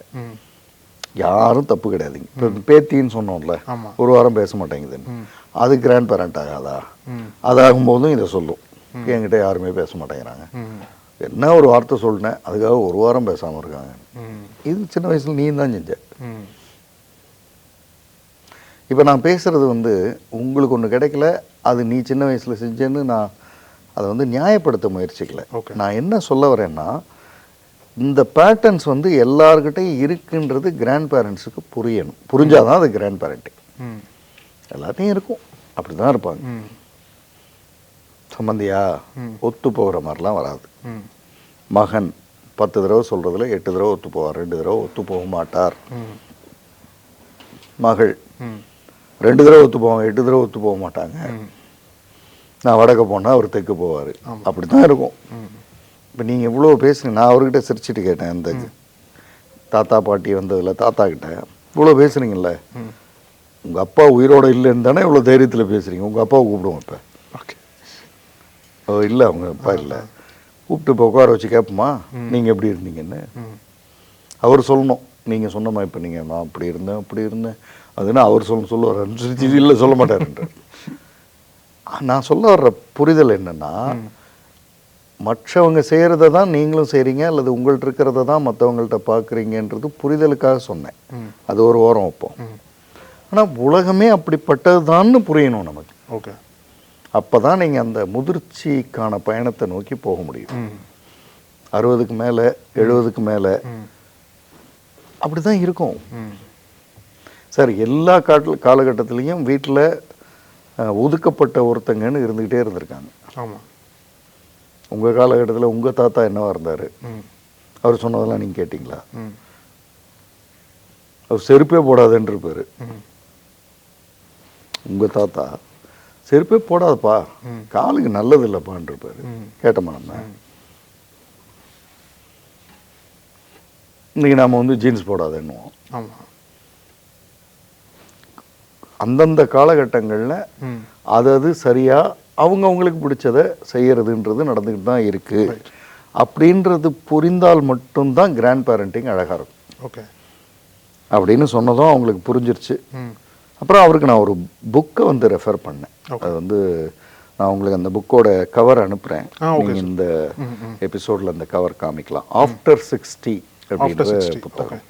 யாரும் தப்பு கிடையாதுங்க. இப்போ பேத்தின்னு சொன்னோம்ல, 1 வாரம் பேச மாட்டேங்குதுன்னு, அது கிராண்ட் பேரண்ட் ஆகாதா? அதாகும்போதும் இதை சொல்லும், என்கிட்ட யாருமே பேச மாட்டேங்கிறாங்க, என்ன ஒரு வார்த்தை சொல்லினேன் அதுக்காக 1 வாரம் பேசாமல் இருக்காங்க. இது சின்ன வயசில் நீ தான் செஞ்ச. இப்போ நான் பேசுகிறது வந்து உங்களுக்கு ஒன்று கிடைக்கல, அது நீ சின்ன வயசில் செஞ்சேன்னு நான் அதை வந்து நியாயப்படுத்த முயற்சிக்கல. நான் என்ன சொல்ல வரேன்னா, இந்த பேட்டர்ன்ஸ் வந்து எல்லார்கிட்டையும் இருக்குன்றது கிராண்ட் பேரண்ட்ஸுக்கு புரியணும். புரிஞ்சாதான் அது கிராண்ட் பேரண்டிங். எல்லாத்தையும் இருக்கும், அப்படி தான் இருப்பாங்க. சம்பந்தியா ஒத்து போகிற மாதிரிலாம் வராது. மகன் 10 தடவை சொல்கிறதுல 8 தடவை ஒத்து போவார், 2 தடவை ஒத்து போக மாட்டார். மகள் 2 தடவை ஒத்து போவாங்க, 8 தடவை ஒத்து போக மாட்டாங்க. நான் வடக்க போனால் அவர் தெற்கு போவார், அப்படி தான் இருக்கும். இப்போ நீங்கள் இவ்வளோ பேசுனீங்க, நான் அவர்கிட்ட சிரிச்சிட்டு கேட்டேன், இந்த தாத்தா பாட்டி வந்ததில் தாத்தா கிட்ட இவ்வளோ பேசுனீங்கல்ல, உங்கள் அப்பா உயிரோடு இல்லைன்னு தானே இவ்வளோ தைரியத்தில் பேசுகிறீங்க, உங்கள் அப்பாவை கூப்பிடுவோம். இப்போ இல்லை, அவங்க அப்பா இல்லை, கூப்பிட்டு இப்போ உட்கார வச்சு கேட்போமா நீங்கள் எப்படி இருந்தீங்கன்னு அவர் சொல்லணும். நீங்கள் சொன்னமா இப்போ நீங்கள் நான் அப்படி இருந்தேன் அதுன்னா அவர் சொல்லுவார், இல்லை சொல்ல மாட்டாருன்ற. நான் சொல்ல வர்ற புரிதல் என்னென்னா, மற்றவங்க செய்கிறத தான் நீங்களும் செய்கிறீங்க, அல்லது உங்கள்கிட்ட இருக்கிறத தான் மற்றவங்கள்ட்ட பார்க்குறீங்கன்றது புரிதலுக்காக சொன்னேன். அது ஒரு ஓரம் வைப்போம். ஆனால் உலகமே அப்படிப்பட்டது தான்னு புரியணும் நமக்கு. ஓகே, அப்போ தான் நீங்கள் அந்த முதிர்ச்சிக்கான பயணத்தை நோக்கி போக முடியும். 60க்கு மேலே 70க்கு மேலே அப்படி தான் இருக்கும் சார். எல்லா காலகட்டத்திலையும் வீட்டில் ஒதுக்கப்பட்ட ஒருத்தங்கன்னு இருந்துக்கிட்டே இருந்திருக்காங்க. ஆமாம், உங்கள் காலகட்டத்தில் உங்கள் தாத்தா என்னவா இருந்தார்? அவர் சொன்னதெல்லாம் நீங்கள் கேட்டிங்களா? அவர் செருப்பே போடாதுன்னு இருப்பார். உங்கள் தாத்தா செருப்பே போடாதப்பா, காலுக்கு நல்லது இல்லைப்பான் இருப்பார். கேட்டோமா நம்ம? இன்னைக்கு நாம் வந்து ஜீன்ஸ் போடாதுன்னுவோம். ஆமாம், அந்தந்த காலகட்டங்களில் அது சரியாக அவங்களுக்கு பிடிச்சதை செய்யறதுன்றது நடந்துக்கிட்டு தான் இருக்குது. அப்படின்றது புரிந்தால் மட்டும்தான் கிராண்ட் பேரண்டிங் அழகாக இருக்கும். ஓகே, அப்படின்னு சொன்னதும் அவங்களுக்கு புரிஞ்சிருச்சு. அப்புறம் அவருக்கு நான் ஒரு புக்கை வந்து ரெஃபர் பண்ணேன். அது வந்து நான் உங்களுக்கு அந்த புக்கோட கவர் அனுப்புகிறேன். நீங்கள் இந்த எபிசோடில் அந்த கவர் காமிக்கலாம். ஆஃப்டர் 60 புத்தகம்.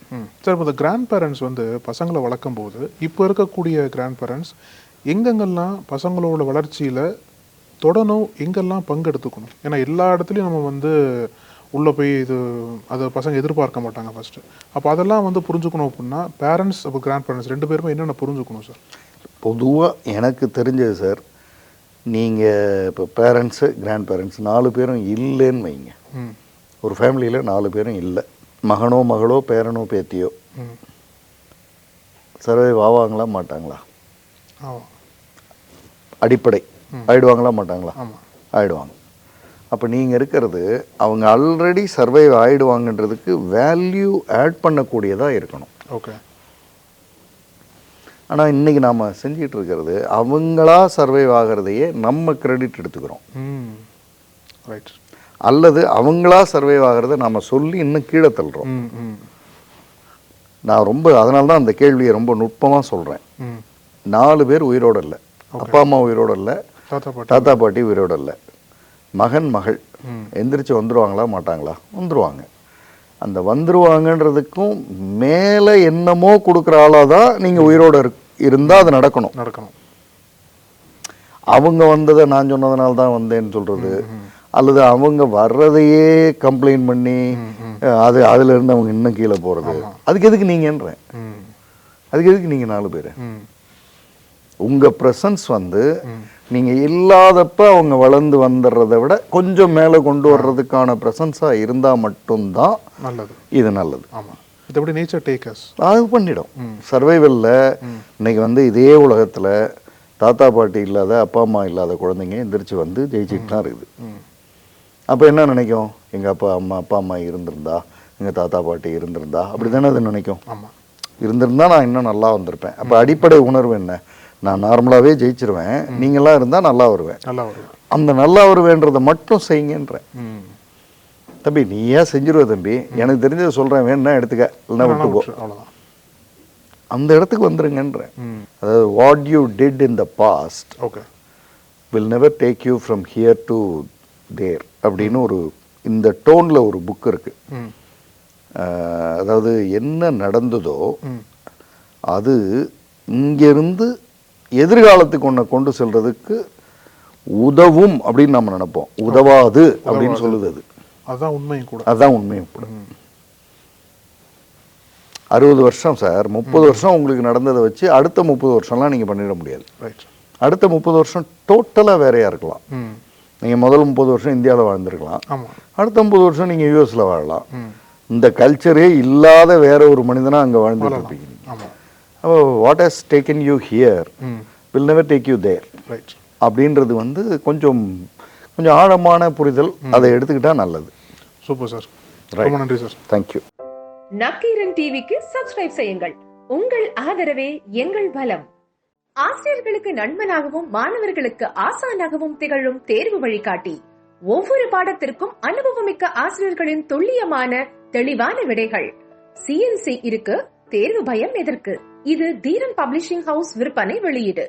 சார், இப்போ இந்த கிராண்ட் பேரண்ட்ஸ் வந்து பசங்களை வளர்க்கும் போது இப்போ இருக்கக்கூடிய கிராண்ட் பேரண்ட்ஸ் எங்கெங்கெல்லாம் பசங்களோட வளர்ச்சியில் தொடணும், எங்கெல்லாம் பங்கெடுத்துக்கணும்? ஏன்னா எல்லா இடத்துலையும் நம்ம வந்து உள்ளே போய் அதை பசங்க எதிர்பார்க்க மாட்டாங்க ஃபஸ்ட்டு. அப்போ அதெல்லாம் வந்து புரிஞ்சுக்கணும் அப்படின்னா பேரண்ட்ஸ் அப்போ கிராண்ட் பேரண்ட்ஸ் 2 பேருமே என்னென்ன புரிஞ்சுக்கணும் சார்? பொதுவாக எனக்கு தெரிஞ்சது சார், நீங்கள் இப்போ பேரண்ட்ஸு கிராண்ட் பேரண்ட்ஸ் 4 பேரும் இல்லைன்னு வைங்க. ஒரு ஃபேமிலியில் 4 பேரும் இல்லை, மகனோ மகளோ பேரனோ பேத்தியோ சர்வைவ் ஆவாங்களா மாட்டாங்களா? அடிப்படை ஆயிடுவாங்களா மாட்டாங்களா? ஆயிடுவாங்க. அப்போ நீங்கள் இருக்கிறது அவங்க ஆல்ரெடி சர்வைவ் ஆகிடுவாங்கன்றதுக்கு வேல்யூ ஆட் பண்ணக்கூடியதாக இருக்கணும். ஓகே. ஆனால் இன்றைக்கி நாம் செஞ்சிகிட்டு இருக்கிறது அவங்களா சர்வைவ் ஆகிறதையே நம்ம கிரெடிட் எடுத்துக்கிறோம். ரைட். அல்லது அவங்களா சர்வைவ் ஆகிறத நாம் சொல்லி இன்னும் கீழே தள்ளுறோம். நான் ரொம்ப அதனால தான் அந்த கேள்வியை ரொம்ப நுட்பமாக சொல்கிறேன். 4 பேர் உயிரோடு இல்லை, அப்பா அம்மா உயிரோடு இல்லை, தாத்தா பாட்டி உயிரோடு இல்லை, மகன் மகள் எந்திரிச்சு வந்துடுவாங்களா மாட்டாங்களா? வந்துடுவாங்க. அந்த வந்துடுவாங்கன்றதுக்கும் மேலே என்னமோ கொடுக்குற ஆளாக தான் நீங்கள் உயிரோடு இருந்தால் அது நடக்கணும். அவங்க வந்ததை நான் சொன்னதுனால தான் வந்தேன்னு சொல்கிறது, அல்லது அவங்க வர்றதையே கம்ப்ளைண்ட் பண்ணி அதுல இருந்து அவங்க இன்னும் கீழே போறது. அதுக்கு எதுக்கு நீங்கன்றேன், அதுக்கு எதுக்கு நீங்க 4 பேர்? உங்க பிரசன்ஸ் வந்து நீங்க இல்லாதப்ப அவங்க வளர்ந்து வந்துடுறதை விட கொஞ்சம் மேல கொண்டு வர்றதுக்கான பிரசன்ஸா இருந்தா மட்டும்தான் நல்லது. இது நல்லது. அது பண்ணிடும். சர்வைவல்ல இன்னைக்கு வந்து இதே உலகத்துல தாத்தா பாட்டி இல்லாத, அப்பா அம்மா இல்லாத குழந்தைங்க எந்திரிச்சு வந்து ஜெயிச்சுட்டு தான் இருக்குது. அப்ப என்ன நினைக்கும், எங்க அப்பா அம்மா இருந்திருந்தா, எங்க தாத்தா பாட்டி இருந்திருந்தா, அப்படித்தானே அது நினைக்கும். இருந்திருந்தா நான் இன்னும் நல்லா வந்திருப்பேன். அப்ப அடிப்படை உணர்வு என்ன, நான் நார்மலாவே ஜெயிச்சிருவேன், நீங்களாம் இருந்தா நல்லா வருவேன். அந்த நல்லா வருவேன்றதை மட்டும் செய்யுங்கன்றேன். தம்பி நீ ஏன் செஞ்சிருவ தம்பி, எனக்கு தெரிஞ்சதை சொல்றேன், வேணும்னா எடுத்துக்க, இல்லைன்னா விட்டுக்கோ, அந்த இடத்துக்கு வந்துருங்கன்றேன். அதாவது what you did in the past will never take you from here to there அப்படின்னு ஒரு இந்த டோன்ல ஒரு புக் இருக்கு. அதாவது என்ன நடந்ததோ அது இங்கிருந்து எதிர்காலத்துக்கு ஒன்றை கொண்டு செல்றதுக்கு உதவும் அப்படின்னு நம்ம நினைப்போம், உதவாது அப்படின்னு சொல்லுது. அது அதுதான் உண்மையும் கூட. அதுதான் உண்மையும் கூட. 60 வருஷம் சார், 30 வருஷம் உங்களுக்கு நடந்ததை வச்சு அடுத்த 30 வருஷம்லாம் நீங்க பண்ணிட முடியாது. அடுத்த 30 வருஷம் டோட்டலா வேறையா இருக்கலாம். நீங்க முதல் 30 வருஷம் இந்தியாவில் வாழ்ந்துருக்கலாம், அடுத்த 30 வருஷம் நீங்க யூஎஸ்ல வாழலாம். இந்த கல்ச்சரே இல்லாத வேற ஒரு மனிதனா அங்க வாழ்ந்துட்டு இருப்பீங்க. அப்போ what has taken you here will never take you there அப்படின்றது வந்து கொஞ்சம் ஆழமான புரிதல். அதை எடுத்துக்கிட்டா நல்லது. சூப்பர் சார், ரொம்ப நன்றி சார். தேங்க்யூ. நக்கீரன் டிவிக்கு சப்ஸ்கிரைப் செய்யுங்கள். உங்கள் ஆதரவே எங்கள் பலம். ஆசிரியர்களுக்கு நண்பனாகவும் மாணவர்களுக்கு ஆசானாகவும் திகழும் தேர்வு வழிகாட்டி. ஒவ்வொரு பாடத்திற்கும் அனுபவமிக்க ஆசிரியர்களின் துல்லியமான தெளிவான விடைகள். CNC இருக்கு, தேர்வு பயம் எதற்கு? இது தீரன் பப்ளிஷிங் ஹவுஸ் விற்பனை வெளியீடு.